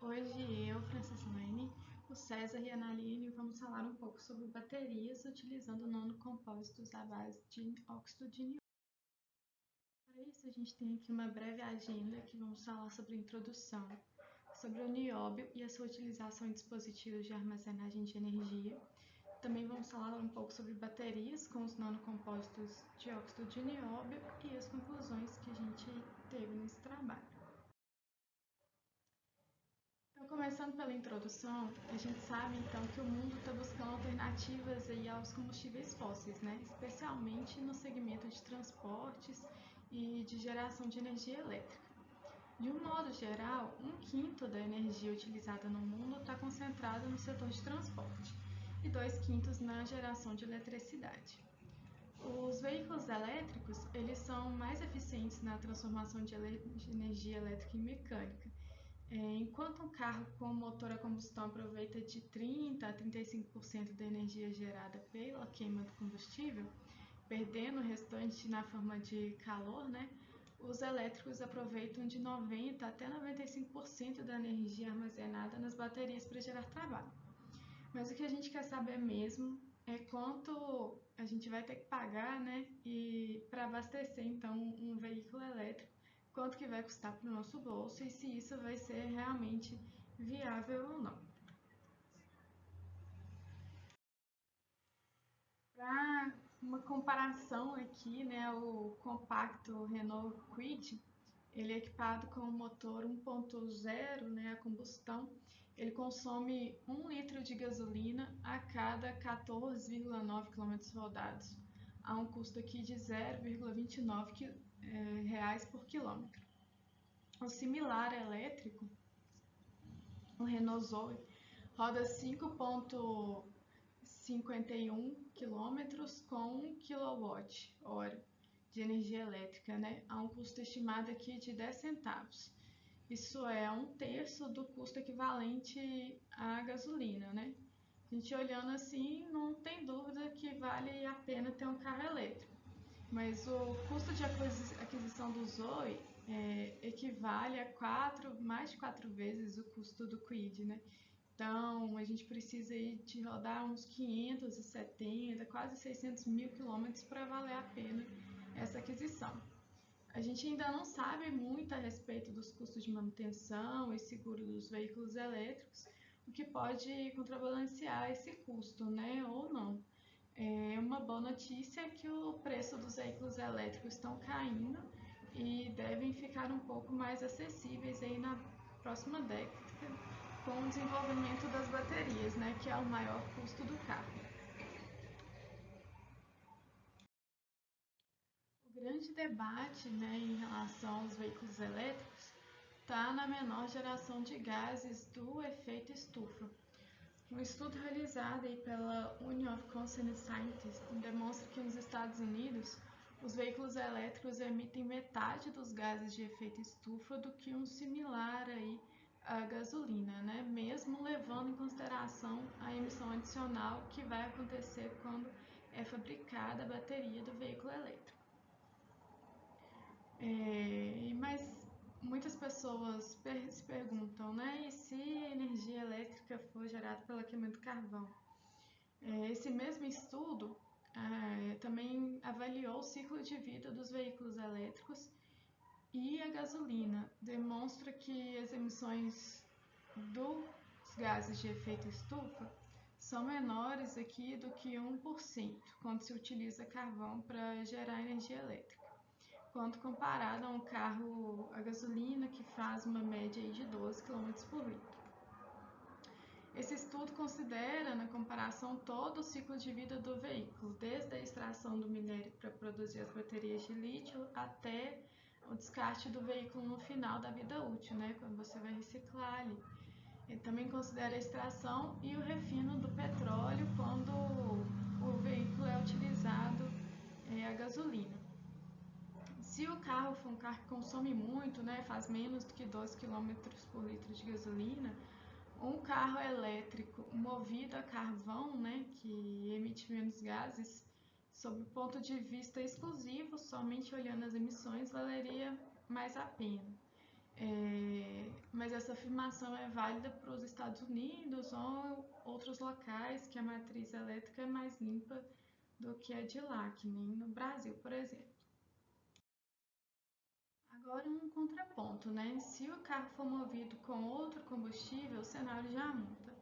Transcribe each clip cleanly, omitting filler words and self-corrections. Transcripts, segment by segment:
Hoje eu, Francisca Lane, o César e a Analine vamos falar um pouco sobre baterias utilizando nanocompósitos à base de óxido de nióbio. Para isso, a gente tem aqui uma breve agenda que vamos falar sobre a introdução, sobre o nióbio e a sua utilização em dispositivos de armazenagem de energia. Também vamos falar um pouco sobre baterias com os nanocompósitos de óxido de nióbio e as conclusões que a gente teve nesse trabalho. Então, começando pela introdução, a gente sabe então que o mundo está buscando alternativas aí aos combustíveis fósseis, né? Especialmente no segmento de transportes e de geração de energia elétrica. De um modo geral, 1/5 da energia utilizada no mundo está concentrada no setor de transporte e 2/5 na geração de eletricidade. Os veículos elétricos, eles são mais eficientes na transformação de energia elétrica em mecânica. Enquanto um carro com motor a combustão aproveita de 30% a 35% da energia gerada pela queima do combustível, perdendo o restante na forma de calor, né? Os elétricos aproveitam de 90% até 95% da energia armazenada nas baterias para gerar trabalho. Mas o que a gente quer saber mesmo é quanto a gente vai ter que pagar, né? E para abastecer então um veículo elétrico, quanto que vai custar para o nosso bolso e se isso vai ser realmente viável ou não. Para uma comparação aqui, né, o compacto Renault Kwid, ele é equipado com um motor 1.0, né, a combustão. Ele consome 1 litro de gasolina a cada 14,9 km rodados, a um custo aqui de 0,29 reais por quilômetro. O similar elétrico, o Renault Zoe, roda 5,51 km com 1 kWh de energia elétrica, né, a um custo estimado aqui de 10 centavos. Isso é 1/3 do custo equivalente à gasolina, né? A gente olhando assim, não tem dúvida que vale a pena ter um carro elétrico. Mas o custo de aquisição do Zoe equivale a mais de 4 vezes o custo do Kwid, né? Então, a gente precisa aí de rodar uns 570, quase 600 mil quilômetros para valer a pena essa aquisição. A gente ainda não sabe muito a respeito dos custos de manutenção e seguro dos veículos elétricos, o que pode contrabalancear esse custo, né, ou não. Uma boa notícia é que o preço dos veículos elétricos estão caindo e devem ficar um pouco mais acessíveis aí na próxima década com o desenvolvimento das baterias, né, que é o maior custo do carro. O grande debate, né, em relação aos veículos elétricos está na menor geração de gases do efeito estufa. Um estudo realizado aí pela Union of Concerned Scientists demonstra que nos Estados Unidos os veículos elétricos emitem metade dos gases de efeito estufa do que um similar aí à gasolina, né? Mesmo levando em consideração a emissão adicional que vai acontecer quando é fabricada a bateria do veículo elétrico. Mas muitas pessoas se perguntam, né? E se a energia elétrica for gerada pela queima do carvão? Esse mesmo estudo também avaliou o ciclo de vida dos veículos elétricos e a gasolina. Demonstra que as emissões dos gases de efeito estufa são menores aqui do que 1% quando se utiliza carvão para gerar energia elétrica, quando comparado a um carro a gasolina que faz uma média de 12 km por litro. Esse estudo considera, na comparação, todo o ciclo de vida do veículo, desde a extração do minério para produzir as baterias de lítio até o descarte do veículo no final da vida útil, né, quando você vai reciclar ali. Ele também considera a extração e o refino do petróleo quando o veículo é utilizado a gasolina. Se o carro for um carro que consome muito, né, faz menos do que 12 km por litro de gasolina, um carro elétrico movido a carvão, né, que emite menos gases, sob o ponto de vista exclusivo, somente olhando as emissões, valeria mais a pena. Mas essa afirmação é válida para os Estados Unidos ou outros locais que a matriz elétrica é mais limpa do que a de lá, que nem no Brasil, por exemplo. Agora um contraponto, né? Se o carro for movido com outro combustível, o cenário já muda.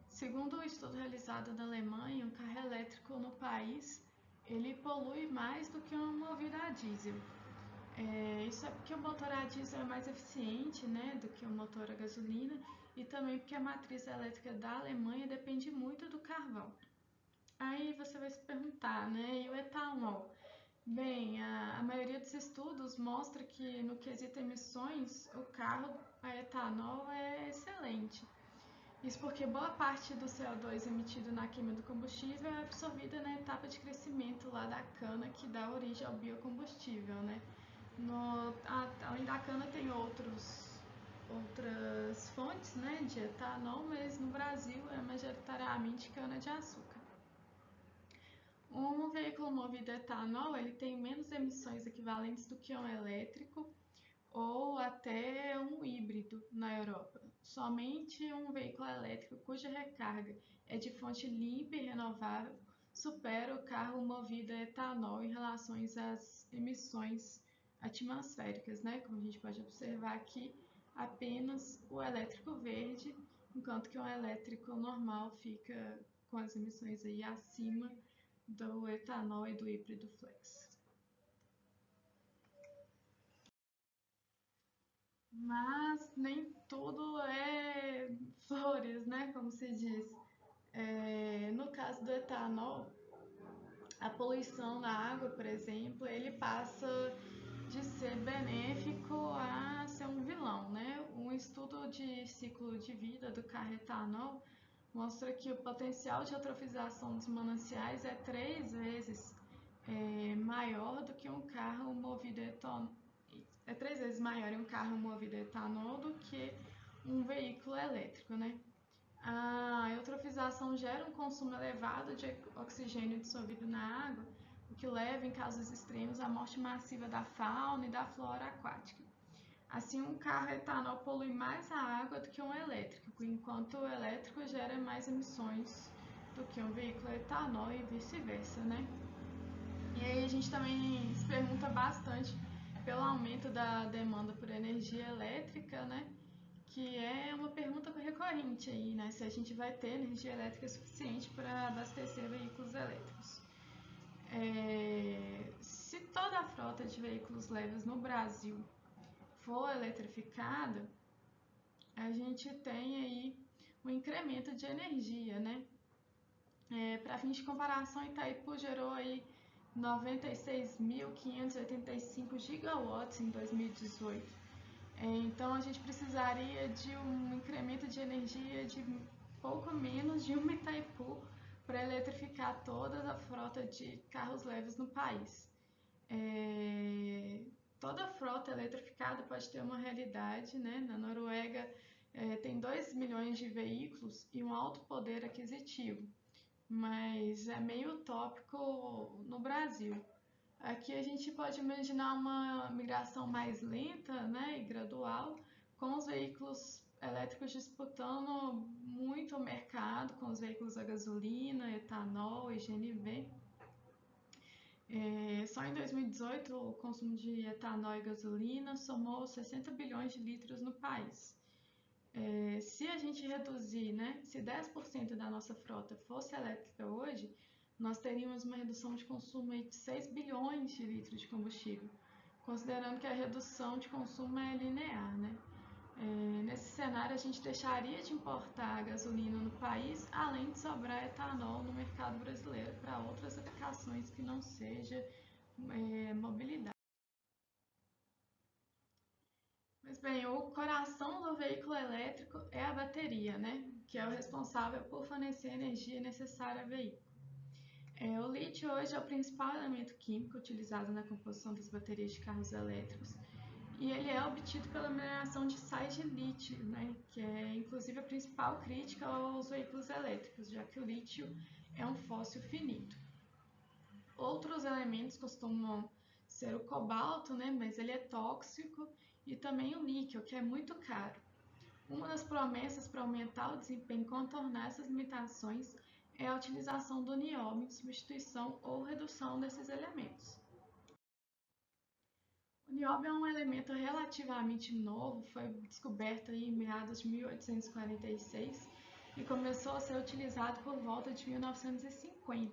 Segundo o estudo realizado na Alemanha, um carro elétrico no país, ele polui mais do que um movido a diesel. Isso é porque o motor a diesel é mais eficiente, né, do que o motor a gasolina, e também porque a matriz elétrica da Alemanha depende muito do carvão. Aí você vai se perguntar, né, e o etanol? Bem, a maioria dos estudos mostra que no quesito emissões, o carro a etanol é excelente. Isso porque boa parte do CO2 emitido na queima do combustível é absorvida na etapa de crescimento lá da cana que dá origem ao biocombustível, né? Além da cana tem outras fontes, né, de etanol, mas no Brasil é majoritariamente cana-de-açúcar. Um veículo movido a etanol ele tem menos emissões equivalentes do que um elétrico ou até um híbrido na Europa. Somente um veículo elétrico cuja recarga é de fonte limpa e renovável supera o carro movido a etanol em relação às emissões atmosféricas, né? Como a gente pode observar aqui, apenas o elétrico verde, enquanto que o elétrico normal fica com as emissões aí acima do etanol e do híbrido flex. Mas nem tudo é flores, né? Como se diz. No caso do etanol, a poluição na água, por exemplo, ele passa de ser benéfico a ser um vilão, né? Um estudo de ciclo de vida do carro etanol mostra que o potencial de eutrofização dos mananciais é 3 vezes maior do que um carro movido a etanol. É 3 vezes maior em um carro movido a etanol do que um veículo elétrico, né? A eutrofização gera um consumo elevado de oxigênio dissolvido na água, o que leva, em casos extremos, à morte massiva da fauna e da flora aquática. Assim, um carro etanol polui mais a água do que um elétrico, enquanto o elétrico gera mais emissões do que um veículo etanol e vice-versa, né? E aí a gente também se pergunta bastante pelo aumento da demanda por energia elétrica, né? Que é uma pergunta recorrente aí, né? Se a gente vai ter energia elétrica suficiente para abastecer veículos elétricos. Se toda a frota de veículos leves no Brasil for eletrificada, a gente tem aí um incremento de energia, né? Para fins de comparação, Itaipu gerou aí 96.585 gigawatts em 2018. Então a gente precisaria de um incremento de energia de pouco menos de uma Itaipu para eletrificar toda a frota de carros leves no país. Toda frota eletrificada pode ter uma realidade, né? Na Noruega tem 2 milhões de veículos e um alto poder aquisitivo, mas é meio utópico no Brasil. Aqui a gente pode imaginar uma migração mais lenta, né, e gradual, com os veículos elétricos disputando muito o mercado com os veículos a gasolina, etanol e GNV. Só em 2018 o consumo de etanol e gasolina somou 60 bilhões de litros no país. Se a gente reduzir, né, se 10% da nossa frota fosse elétrica hoje, nós teríamos uma redução de consumo de 6 bilhões de litros de combustível, considerando que a redução de consumo é linear, né? Nesse cenário, a gente deixaria de importar gasolina no país, além de sobrar etanol no mercado brasileiro para outras aplicações que não seja mobilidade. Mas bem, o coração do veículo elétrico é a bateria, né? Que é o responsável por fornecer a energia necessária ao veículo. O lítio hoje é o principal elemento químico utilizado na composição das baterias de carros elétricos e ele é obtido pela mineração de sais de lítio, né? Que é inclusive a principal crítica aos veículos elétricos, já que o lítio é um fóssil finito. Outros elementos costumam ser o cobalto, né? Mas ele é tóxico e também o níquel, que é muito caro. Uma das promessas para aumentar o desempenho e contornar essas limitações é a utilização do nióbio em substituição ou redução desses elementos. O nióbio é um elemento relativamente novo, foi descoberto em meados de 1846 e começou a ser utilizado por volta de 1950.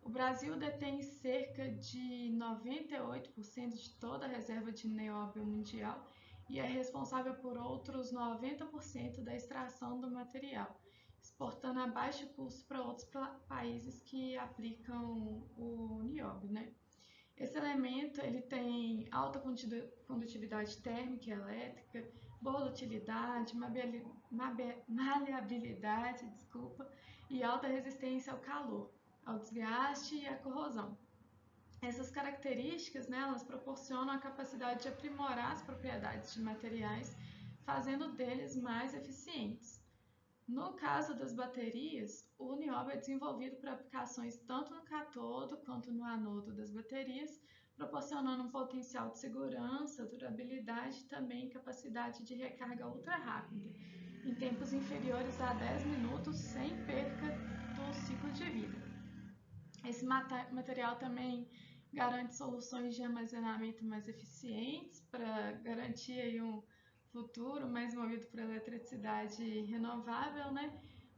O Brasil detém cerca de 98% de toda a reserva de nióbio mundial e é responsável por outros 90% da extração do material, exportando a baixo custo para outros países que aplicam o nióbio, né? Esse elemento ele tem alta condutividade térmica e elétrica, boa utilidade, maleabilidade, e alta resistência ao calor, ao desgaste e à corrosão. Essas características, né, elas proporcionam a capacidade de aprimorar as propriedades de materiais, fazendo deles mais eficientes. No caso das baterias, o nióbio é desenvolvido para aplicações tanto no cátodo quanto no anodo das baterias, proporcionando um potencial de segurança, durabilidade e também capacidade de recarga ultra rápida, em tempos inferiores a 10 minutos, sem perca do ciclo de vida. Esse material também garante soluções de armazenamento mais eficientes para garantir aí um futuro mais movido por eletricidade renovável, né?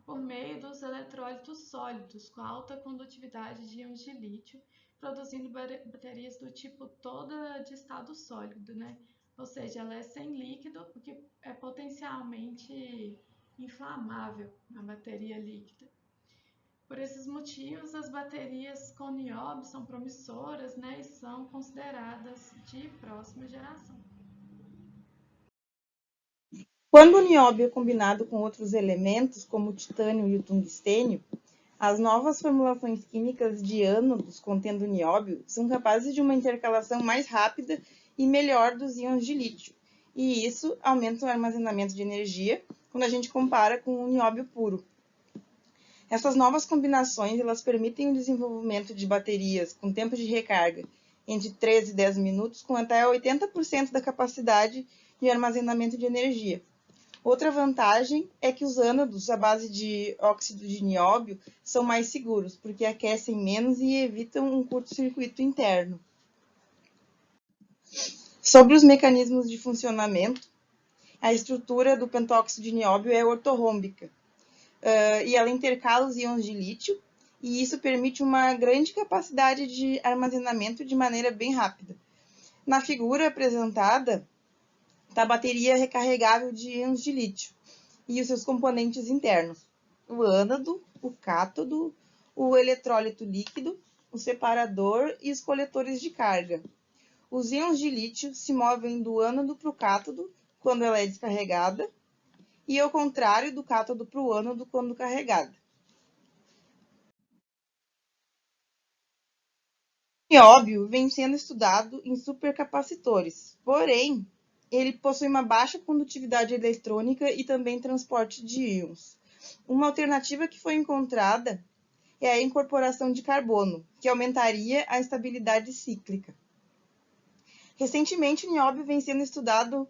Por meio dos eletrólitos sólidos com alta condutividade de íons de lítio, produzindo baterias do tipo toda de estado sólido, né? Ou seja, ela é sem líquido, o que é potencialmente inflamável, a bateria líquida. Por esses motivos, as baterias com nióbio são promissoras, né, e são consideradas de próxima geração. Quando o nióbio é combinado com outros elementos, como o titânio e o tungstênio, as novas formulações químicas de ânodos contendo nióbio são capazes de uma intercalação mais rápida e melhor dos íons de lítio, e isso aumenta o armazenamento de energia quando a gente compara com o nióbio puro. Essas novas combinações elas permitem o desenvolvimento de baterias com tempo de recarga entre 3 e 10 minutos, com até 80% da capacidade de armazenamento de energia. Outra vantagem é que os ânodos à base de óxido de nióbio são mais seguros, porque aquecem menos e evitam um curto-circuito interno. Sobre os mecanismos de funcionamento, a estrutura do pentóxido de nióbio é ortorrômbica, e ela intercala os íons de lítio, e isso permite uma grande capacidade de armazenamento de maneira bem rápida. Na figura apresentada, está a bateria recarregável de íons de lítio e os seus componentes internos: o ânodo, o cátodo, o eletrólito líquido, o separador e os coletores de carga. Os íons de lítio se movem do ânodo para o cátodo quando ela é descarregada, e ao contrário do cátodo para o ânodo quando carregada. O nióbio vem sendo estudado em supercapacitores, porém, ele possui uma baixa condutividade eletrônica e também transporte de íons. Uma alternativa que foi encontrada é a incorporação de carbono, que aumentaria a estabilidade cíclica. Recentemente, o nióbio vem sendo estudado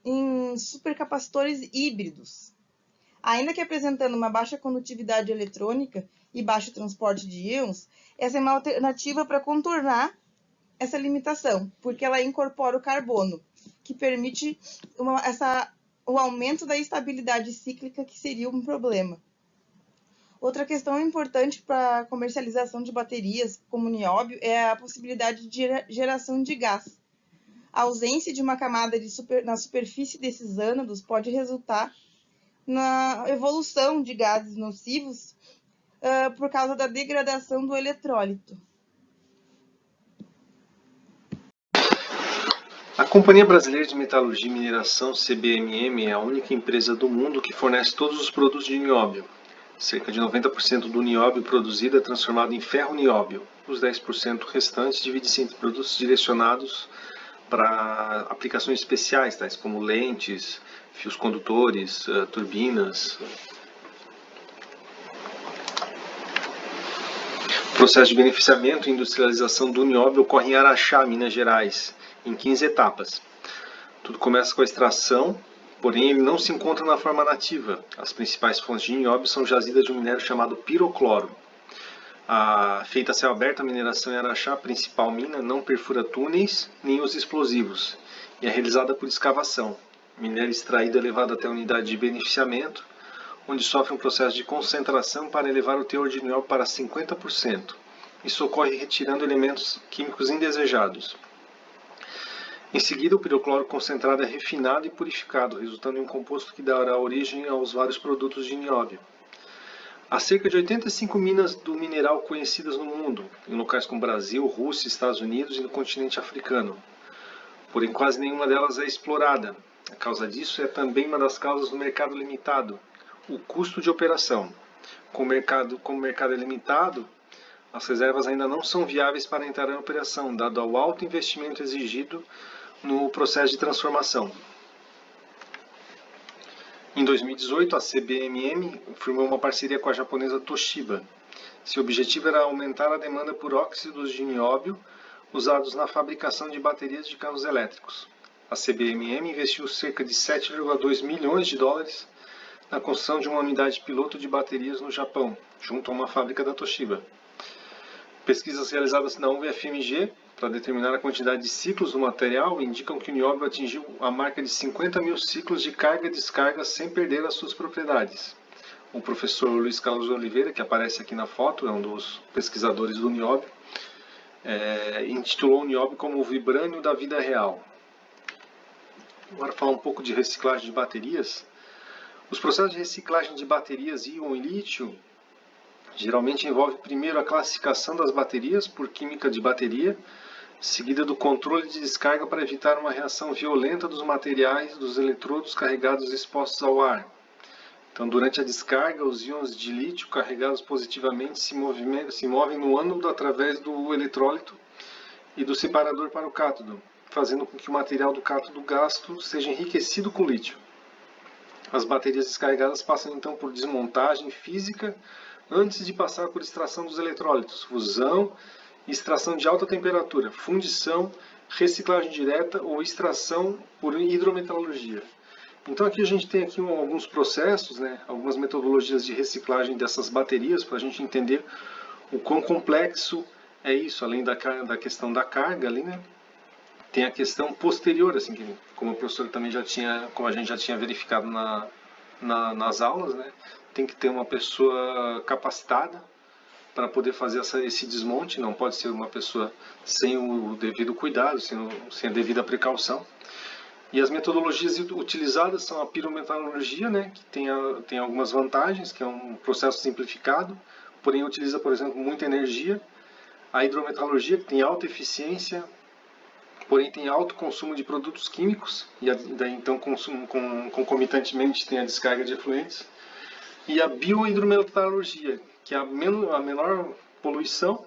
em supercapacitores híbridos. Ainda que apresentando uma baixa condutividade eletrônica e baixo transporte de íons, essa é uma alternativa para contornar essa limitação, porque ela incorpora o carbono, que permite o aumento da estabilidade cíclica, que seria um problema. Outra questão importante para a comercialização de baterias como nióbio é a possibilidade de geração de gás. A ausência de uma camada na superfície desses ânodos pode resultar na evolução de gases nocivos por causa da degradação do eletrólito. A Companhia Brasileira de Metalurgia e Mineração, CBMM, é a única empresa do mundo que fornece todos os produtos de nióbio. Cerca de 90% do nióbio produzido é transformado em ferro-nióbio. Os 10% restantes dividem-se entre produtos direcionados para aplicações especiais, tais como lentes, fios condutores, turbinas. O processo de beneficiamento e industrialização do nióbio ocorre em Araxá, Minas Gerais, em 15 etapas. Tudo começa com a extração, porém ele não se encontra na forma nativa. As principais fontes de nióbio são jazidas de um minério chamado pirocloro. Feita a céu aberto, a mineração em Araxá, a principal mina, não perfura túneis nem usa explosivos e é realizada por escavação. O minério extraído é levado até a unidade de beneficiamento, onde sofre um processo de concentração para elevar o teor de nióbio para 50%. Isso ocorre retirando elementos químicos indesejados. Em seguida, o pirocloro concentrado é refinado e purificado, resultando em um composto que dará origem aos vários produtos de nióbio. Há cerca de 85 minas do mineral conhecidas no mundo, em locais como Brasil, Rússia, Estados Unidos e no continente africano. Porém, quase nenhuma delas é explorada. A causa disso é também uma das causas do mercado limitado, o custo de operação. Como o mercado é limitado, as reservas ainda não são viáveis para entrar em operação, dado ao alto investimento exigido no processo de transformação. Em 2018, a CBMM firmou uma parceria com a japonesa Toshiba. Seu objetivo era aumentar a demanda por óxidos de nióbio usados na fabricação de baterias de carros elétricos. A CBMM investiu cerca de 7,2 milhões de dólares na construção de uma unidade piloto de baterias no Japão, junto a uma fábrica da Toshiba. Pesquisas realizadas na UFMG para determinar a quantidade de ciclos do material indicam que o nióbio atingiu a marca de 50 mil ciclos de carga e descarga sem perder as suas propriedades. O professor Luiz Carlos Oliveira, que aparece aqui na foto, é um dos pesquisadores do nióbio, intitulou o nióbio como o vibrânio da vida real. Agora falar um pouco de reciclagem de baterias. Os processos de reciclagem de baterias íon e lítio geralmente envolve primeiro a classificação das baterias por química de bateria, seguida do controle de descarga para evitar uma reação violenta dos materiais dos eletrodos carregados expostos ao ar. Então, durante a descarga, os íons de lítio carregados positivamente se movem no ânodo através do eletrólito e do separador para o cátodo, fazendo com que o material do cátodo gasto seja enriquecido com lítio. As baterias descarregadas passam então por desmontagem física antes de passar por extração dos eletrólitos, fusão e extração de alta temperatura, fundição, reciclagem direta ou extração por hidrometalurgia. Então aqui a gente tem aqui alguns processos, algumas metodologias de reciclagem dessas baterias para a gente entender o quão complexo é isso, além da questão da carga ali, tem a questão posterior, assim, que, como o professor também como a gente já tinha verificado nas aulas, tem que ter uma pessoa capacitada para poder fazer esse desmonte, não pode ser uma pessoa sem o devido cuidado, sem a devida precaução. E as metodologias utilizadas são a pirometalurgia, que tem algumas vantagens, que é um processo simplificado, porém utiliza, por exemplo, muita energia. A hidrometalurgia, que tem alta eficiência, porém tem alto consumo de produtos químicos, e daí então concomitantemente tem a descarga de efluentes. E a biohidrometalurgia, que é a menor poluição,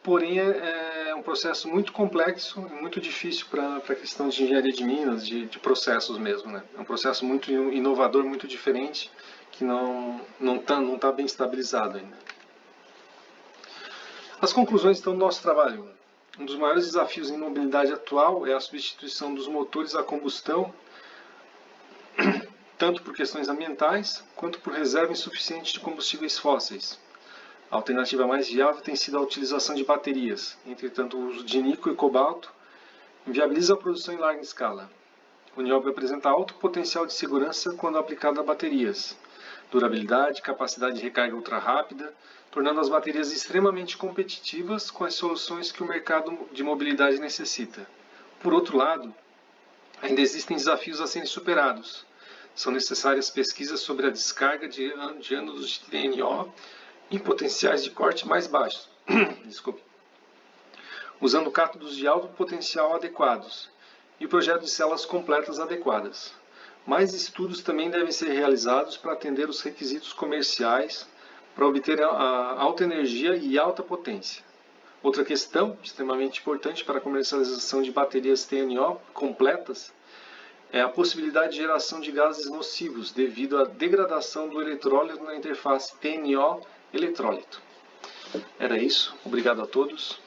porém é um processo muito complexo e muito difícil para a questão de engenharia de minas, de processos mesmo. É um processo muito inovador, muito diferente, que não está bem estabilizado ainda. As conclusões então do nosso trabalho. Um dos maiores desafios em mobilidade atual é a substituição dos motores a combustão, tanto por questões ambientais, quanto por reserva insuficiente de combustíveis fósseis. A alternativa mais viável tem sido a utilização de baterias. Entretanto, o uso de níquel e cobalto inviabiliza a produção em larga escala. O nióbio apresenta alto potencial de segurança quando aplicado a baterias, durabilidade, capacidade de recarga ultra rápida, tornando as baterias extremamente competitivas com as soluções que o mercado de mobilidade necessita. Por outro lado, ainda existem desafios a serem superados. São necessárias pesquisas sobre a descarga de ânodos de TNO em potenciais de corte mais baixos, usando cátodos de alto potencial adequados, e o projeto de células completas adequadas. Mais estudos também devem ser realizados para atender os requisitos comerciais para obter a alta energia e alta potência. Outra questão extremamente importante para a comercialização de baterias TNO completas é a possibilidade de geração de gases nocivos devido à degradação do eletrólito na interface TNO-eletrólito. Era isso. Obrigado a todos.